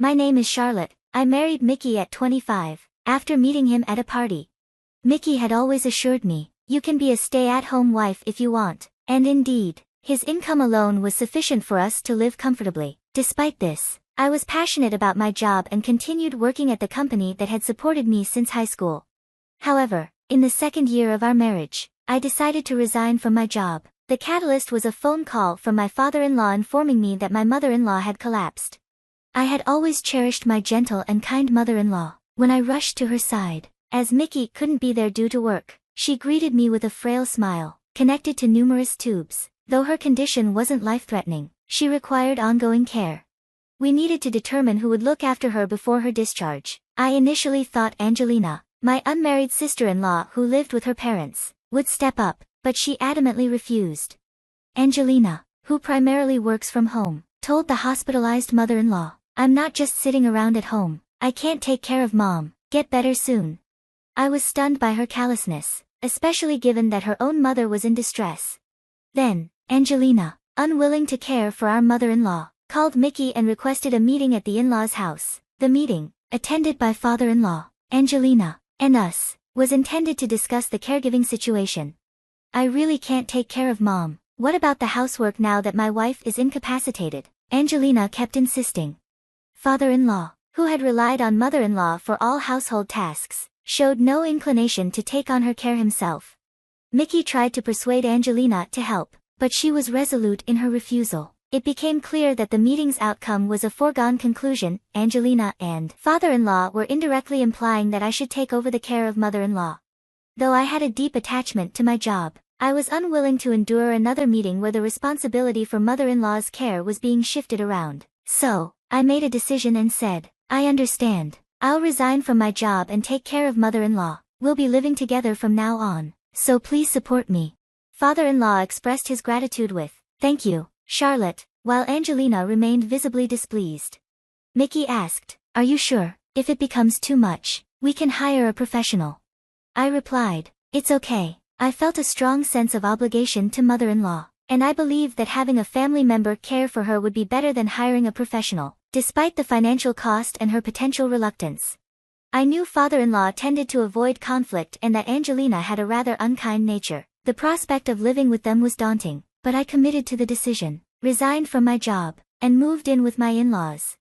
My name is Charlotte. I married Mickey at 25, after meeting him at a party. Mickey had always assured me, you can be a stay-at-home wife if you want, and indeed, his income alone was sufficient for us to live comfortably. Despite this, I was passionate about my job and continued working at the company that had supported me since high school. However, in the second year of our marriage, I decided to resign from my job. The catalyst was a phone call from my father-in-law informing me that my mother-in-law had collapsed. I had always cherished my gentle and kind mother-in-law. When I rushed to her side, as Mickey couldn't be there due to work, she greeted me with a frail smile, connected to numerous tubes. Though her condition wasn't life-threatening, she required ongoing care. We needed to determine who would look after her before her discharge. I initially thought Angelina, my unmarried sister-in-law who lived with her parents, would step up, but she adamantly refused. Angelina, who primarily works from home, told the hospitalized mother-in-law, I'm not just sitting around at home. I can't take care of Mom. Get better soon. I was stunned by her callousness, especially given that her own mother was in distress. Then, Angelina, unwilling to care for our mother-in-law, called Mickey and requested a meeting at the in-laws' house. The meeting, attended by father-in-law, Angelina, and us, was intended to discuss the caregiving situation. I really can't take care of Mom. What about the housework now that my wife is incapacitated? Angelina kept insisting. Father-in-law, who had relied on mother-in-law for all household tasks, showed no inclination to take on her care himself. Mickey tried to persuade Angelina to help, but she was resolute in her refusal. It became clear that the meeting's outcome was a foregone conclusion. Angelina and father-in-law were indirectly implying that I should take over the care of mother-in-law. Though I had a deep attachment to my job, I was unwilling to endure another meeting where the responsibility for mother-in-law's care was being shifted around. So, I made a decision and said, I understand. I'll resign from my job and take care of mother-in-law. We'll be living together from now on, so please support me. Father-in-law expressed his gratitude with, thank you, Charlotte, while Angelina remained visibly displeased. Mickey asked, are you sure? If it becomes too much, we can hire a professional. I replied, it's okay. I felt a strong sense of obligation to mother-in-law, and I believed that having a family member care for her would be better than hiring a professional, despite the financial cost and her potential reluctance. I knew father-in-law tended to avoid conflict and that Angelina had a rather unkind nature. The prospect of living with them was daunting, but I committed to the decision, resigned from my job, and moved in with my in-laws.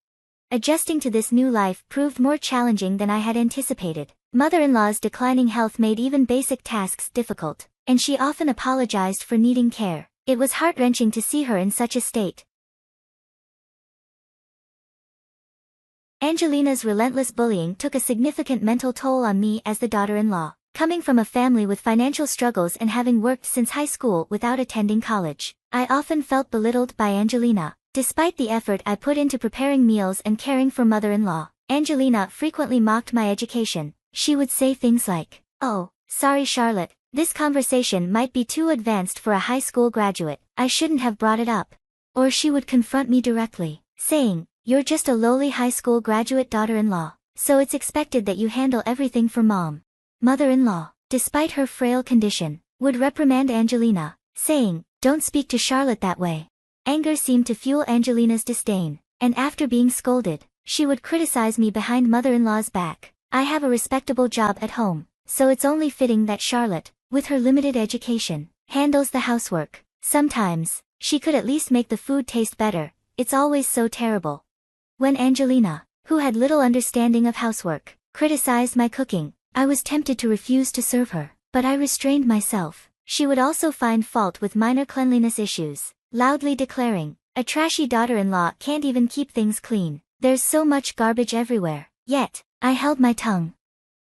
Adjusting to this new life proved more challenging than I had anticipated. Mother-in-law's declining health made even basic tasks difficult, and she often apologized for needing care. It was heart-wrenching to see her in such a state. Angelina's relentless bullying took a significant mental toll on me as the daughter-in-law. Coming from a family with financial struggles and having worked since high school without attending college, I often felt belittled by Angelina. Despite the effort I put into preparing meals and caring for mother-in-law, Angelina frequently mocked my education. She would say things like, oh, sorry Charlotte, this conversation might be too advanced for a high school graduate. I shouldn't have brought it up. Or she would confront me directly, saying, you're just a lowly high school graduate daughter-in-law, so it's expected that you handle everything for Mom. Mother-in-law, despite her frail condition, would reprimand Angelina, saying, don't speak to Charlotte that way. Anger seemed to fuel Angelina's disdain, and after being scolded, she would criticize me behind mother-in-law's back. I have a respectable job at home, so it's only fitting that Charlotte, with her limited education, handles the housework. Sometimes, she could at least make the food taste better. It's always so terrible. When Angelina, who had little understanding of housework, criticized my cooking, I was tempted to refuse to serve her, but I restrained myself. She would also find fault with minor cleanliness issues, loudly declaring, a trashy daughter-in-law can't even keep things clean. There's so much garbage everywhere. Yet, I held my tongue.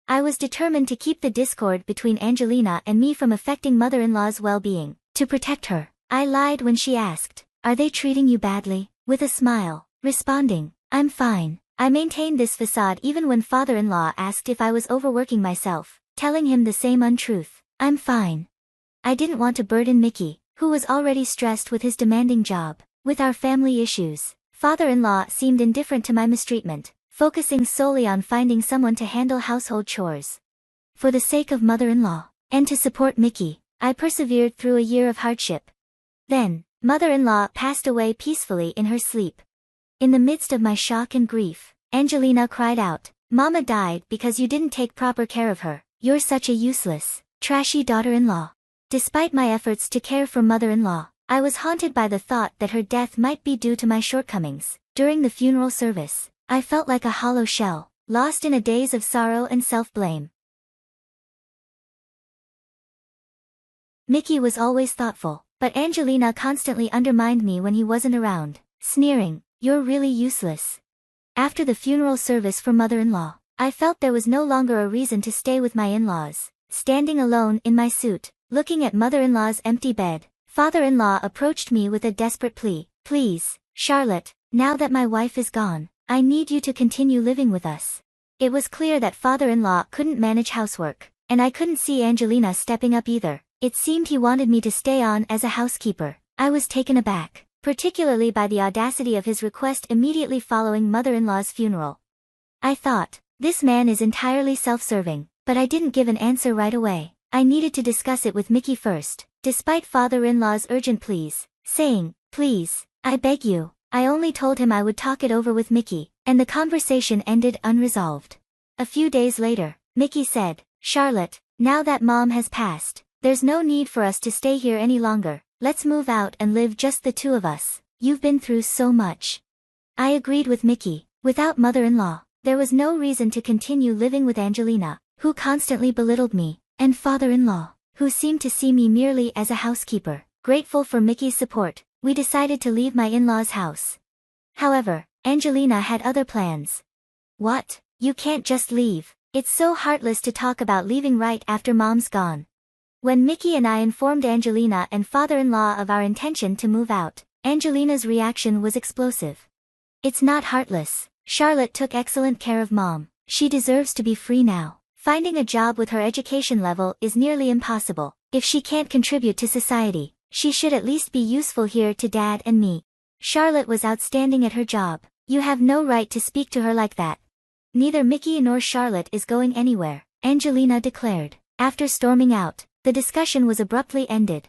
I was determined to keep the discord between Angelina and me from affecting mother-in-law's well-being. To protect her, I lied when she asked, are they treating you badly? With a smile, responding, I'm fine. I maintained this facade even when father-in-law asked if I was overworking myself, telling him the same untruth, I'm fine. I didn't want to burden Mickey, who was already stressed with his demanding job, with our family issues. Father-in-law seemed indifferent to my mistreatment, focusing solely on finding someone to handle household chores. For the sake of mother-in-law, and to support Mickey, I persevered through a year of hardship. Then, mother-in-law passed away peacefully in her sleep. In the midst of my shock and grief, Angelina cried out. Mama died because you didn't take proper care of her. You're such a useless, trashy daughter-in-law. Despite my efforts to care for mother-in-law, I was haunted by the thought that her death might be due to my shortcomings. During the funeral service, I felt like a hollow shell, lost in a daze of sorrow and self-blame. Mickey was always thoughtful, but Angelina constantly undermined me when he wasn't around, sneering, "You're really useless." After the funeral service for mother-in-law, I felt there was no longer a reason to stay with my in-laws. Standing alone in my suite, looking at mother-in-law's empty bed, father-in-law approached me with a desperate plea. "Please, Charlotte, now that my wife is gone, I need you to continue living with us." It was clear that father-in-law couldn't manage housework, and I couldn't see Angelina stepping up either. It seemed he wanted me to stay on as a housekeeper. I was taken aback, particularly by the audacity of his request immediately following mother-in-law's funeral. I thought, this man is entirely self-serving, but I didn't give an answer right away. I needed to discuss it with Mickey first, despite father-in-law's urgent pleas, saying, "Please, I beg you." I only told him I would talk it over with Mickey, and the conversation ended unresolved. A few days later, Mickey said, "Charlotte, now that Mom has passed, there's no need for us to stay here any longer. Let's move out and live just the two of us. You've been through so much." I agreed with Mickey. Without mother-in-law, there was no reason to continue living with Angelina, who constantly belittled me, and father-in-law, who seemed to see me merely as a housekeeper. Grateful for Mickey's support, we decided to leave my in-laws' house. However, Angelina had other plans. "What? You can't just leave. It's so heartless to talk about leaving right after Mom's gone." When Mickey and I informed Angelina and father-in-law of our intention to move out, Angelina's reaction was explosive. "It's not heartless. Charlotte took excellent care of Mom. She deserves to be free now. Finding a job with her education level is nearly impossible. If she can't contribute to society, she should at least be useful here to Dad and me. Charlotte was outstanding at her job. You have no right to speak to her like that." "Neither Mickey nor Charlotte is going anywhere," Angelina declared. After storming out, the discussion was abruptly ended.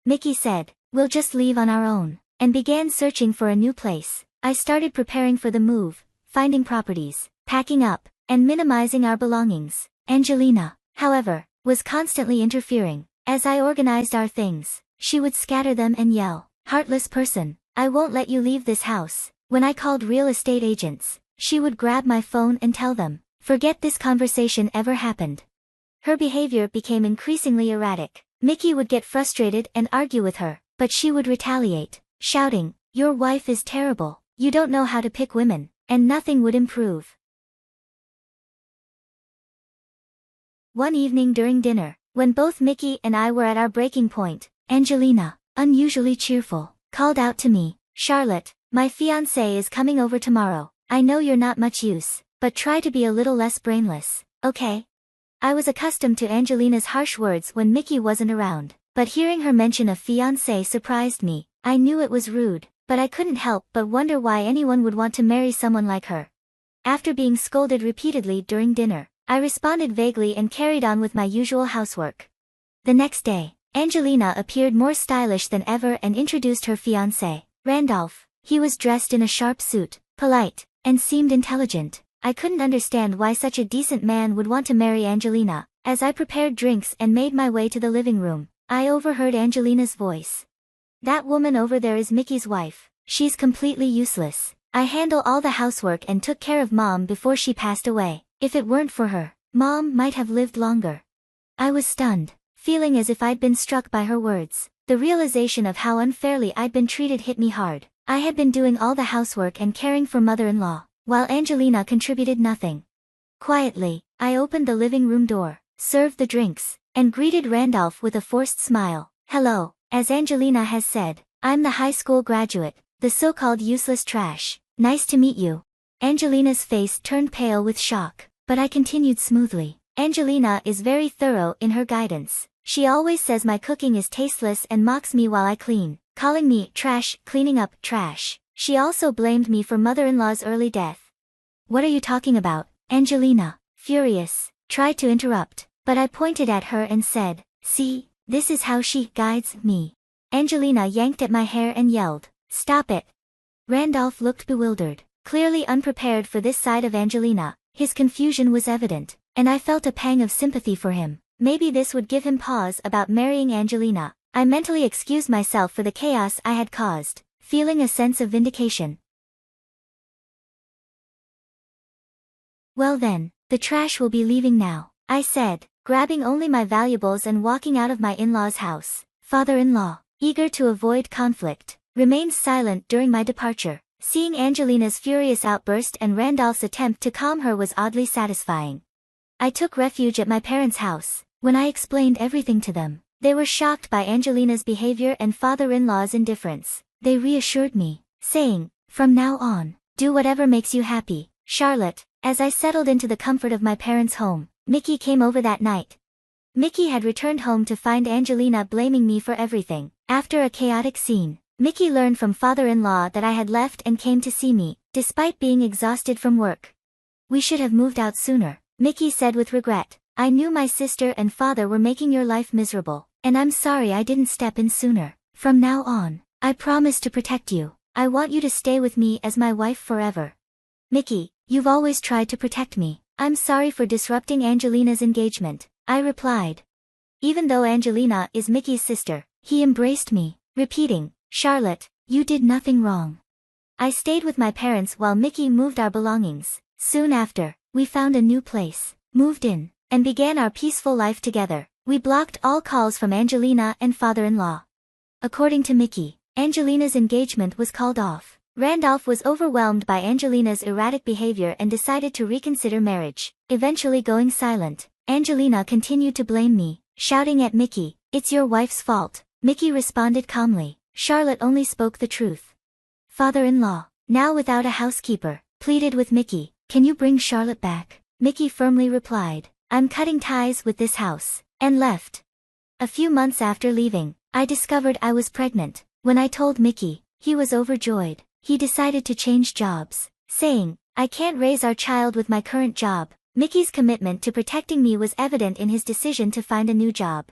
Mickey said, "We'll just leave on our own," and began searching for a new place. I started preparing for the move, finding properties, packing up, and minimizing our belongings. Angelina, however, was constantly interfering. As I organized our things, she would scatter them and yell, "Heartless person, I won't let you leave this house." When I called real estate agents, she would grab my phone and tell them, "Forget this conversation ever happened." Her behavior became increasingly erratic. Mickey would get frustrated and argue with her, but she would retaliate, shouting, "Your wife is terrible, you don't know how to pick women," and nothing would improve. One evening during dinner, when both Mickey and I were at our breaking point, Angelina, unusually cheerful, called out to me, "Charlotte, my fiancé is coming over tomorrow. I know you're not much use, but try to be a little less brainless, okay?" I was accustomed to Angelina's harsh words when Mickey wasn't around, but hearing her mention a fiancé surprised me. I knew it was rude, but I couldn't help but wonder why anyone would want to marry someone like her. After being scolded repeatedly during dinner, I responded vaguely and carried on with my usual housework. The next day, Angelina appeared more stylish than ever and introduced her fiancé, Randolph. He was dressed in a sharp suit, polite, and seemed intelligent. I couldn't understand why such a decent man would want to marry Angelina. As I prepared drinks and made my way to the living room, I overheard Angelina's voice. "That woman over there is Mickey's wife. She's completely useless. I handle all the housework and took care of Mom before she passed away. If it weren't for her, Mom might have lived longer." I was stunned, feeling as if I'd been struck by her words. The realization of how unfairly I'd been treated hit me hard. I had been doing all the housework and caring for mother-in-law, while Angelina contributed nothing. Quietly, I opened the living room door, served the drinks, and greeted Randolph with a forced smile. "Hello, as Angelina has said, I'm the high school graduate, the so-called useless trash. Nice to meet you." Angelina's face turned pale with shock, but I continued smoothly. "Angelina is very thorough in her guidance. She always says my cooking is tasteless and mocks me while I clean, calling me trash, cleaning up trash. She also blamed me for mother-in-law's early death." "What are you talking about?" Angelina, furious, tried to interrupt, but I pointed at her and said, "See, this is how she guides me." Angelina yanked at my hair and yelled, "Stop it." Randolph looked bewildered. Clearly unprepared for this side of Angelina, his confusion was evident, and I felt a pang of sympathy for him. Maybe this would give him pause about marrying Angelina. I mentally excused myself for the chaos I had caused, feeling a sense of vindication. Well then, the trash will be leaving now, I said, grabbing only my valuables and walking out of my in-laws' house. Father-in-law, eager to avoid conflict, remained silent during my departure. Seeing Angelina's furious outburst and Randolph's attempt to calm her was oddly satisfying. I took refuge at my parents' house. When I explained everything to them, they were shocked by Angelina's behavior and father-in-law's indifference. They reassured me, saying, "From now on, do whatever makes you happy, Charlotte." As I settled into the comfort of my parents' home, Mickey came over that night. Mickey had returned home to find Angelina blaming me for everything. After a chaotic scene, Mickey learned from father-in-law that I had left and came to see me, despite being exhausted from work. "We should have moved out sooner," Mickey said with regret. "I knew my sister and father were making your life miserable, and I'm sorry I didn't step in sooner. From now on, I promise to protect you. I want you to stay with me as my wife forever." "Mickey, you've always tried to protect me. I'm sorry for disrupting Angelina's engagement," I replied. Even though Angelina is Mickey's sister, he embraced me, repeating, "Charlotte, you did nothing wrong." I stayed with my parents while Mickey moved our belongings. Soon after, we found a new place, moved in, and began our peaceful life together. We blocked all calls from Angelina and father-in-law. According to Mickey, Angelina's engagement was called off. Randolph was overwhelmed by Angelina's erratic behavior and decided to reconsider marriage, eventually going silent. Angelina continued to blame me, shouting at Mickey, "It's your wife's fault." Mickey responded calmly, "Charlotte only spoke the truth." Father-in-law, now without a housekeeper, pleaded with Mickey, "Can you bring Charlotte back?" Mickey firmly replied, "I'm cutting ties with this house," and left. A few months after leaving, I discovered I was pregnant. When I told Mickey, he was overjoyed. He decided to change jobs, saying, "I can't raise our child with my current job." Mickey's commitment to protecting me was evident in his decision to find a new job.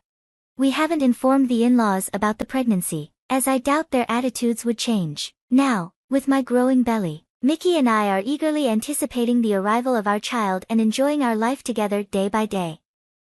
We haven't informed the in-laws about the pregnancy, as I doubt their attitudes would change. Now, with my growing belly, Mickey and I are eagerly anticipating the arrival of our child and enjoying our life together day by day.